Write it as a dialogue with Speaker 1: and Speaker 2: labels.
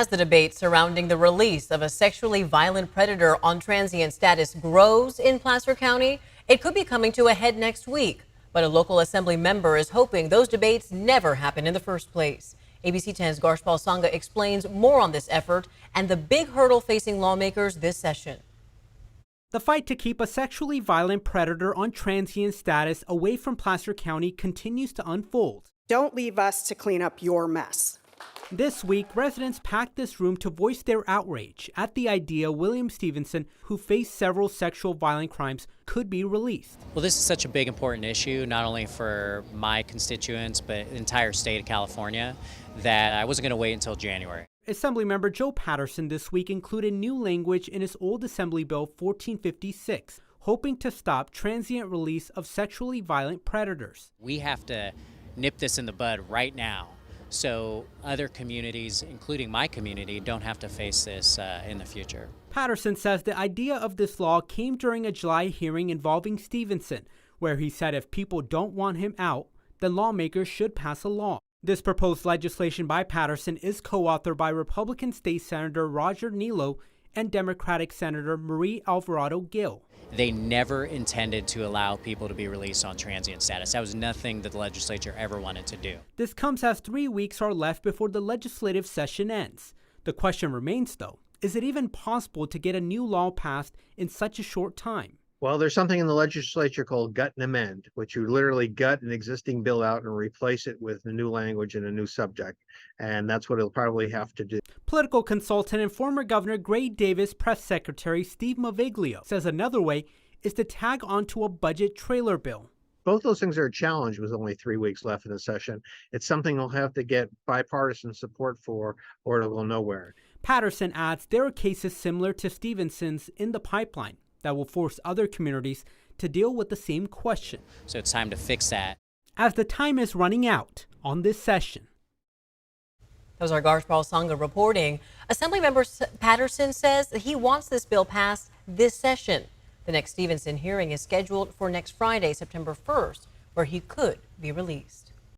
Speaker 1: As the debate surrounding the release of a sexually violent predator on transient status grows in Placer County, it could be coming to a head next week. But a local assembly member is hoping those debates never happen in the first place. ABC 10's Garshpal Sangha explains more on this effort and the big hurdle facing lawmakers this session.
Speaker 2: The fight to keep a sexually violent predator on transient status away from Placer County continues to unfold.
Speaker 3: Don't leave us to clean up your mess.
Speaker 2: This week, residents packed this room to voice their outrage at the idea William Stevenson, who faced several sexual violent crimes, could be released.
Speaker 4: Well, this is such a big, important issue, not only for my constituents, but the entire state of California, that I wasn't going to wait until January.
Speaker 2: Assemblymember Joe Patterson this week included new language in his old Assembly Bill 1456, hoping to stop transient release of sexually violent predators.
Speaker 4: We have to nip this in the bud right now, so other communities, including my community, don't have to face this in the future.
Speaker 2: Patterson says the idea of this law came during a July hearing involving Stevenson, where he said if people don't want him out, then lawmakers should pass a law. This proposed legislation by Patterson is co-authored by Republican State Senator Roger Nilo and Democratic Senator Marie Alvarado Gill.
Speaker 4: They never intended to allow people to be released on transient status. That was nothing that the legislature ever wanted to do.
Speaker 2: This comes as 3 weeks are left before the legislative session ends. The question remains, though, is it even possible to get a new law passed in such a short time?
Speaker 5: Well, there's something in the legislature called gut and amend, which you literally gut an existing bill out and replace it with a new language and a new subject. And that's what it'll probably have to do.
Speaker 2: Political consultant and former Governor Gray Davis Press Secretary Steve Maviglio says another way is to tag onto a budget trailer bill.
Speaker 5: Both those things are a challenge with only 3 weeks left in the session. It's something we'll have to get bipartisan support for, or it'll go nowhere.
Speaker 2: Patterson adds there are cases similar to Stevenson's in the pipeline that will force other communities to deal with the same question.
Speaker 4: So it's time to fix that.
Speaker 2: As the time is running out on this session.
Speaker 1: That was our Garshpal Sangha reporting. Assemblymember Patterson says that he wants this bill passed this session. The next Stevenson hearing is scheduled for next Friday, September 1st, where he could be released.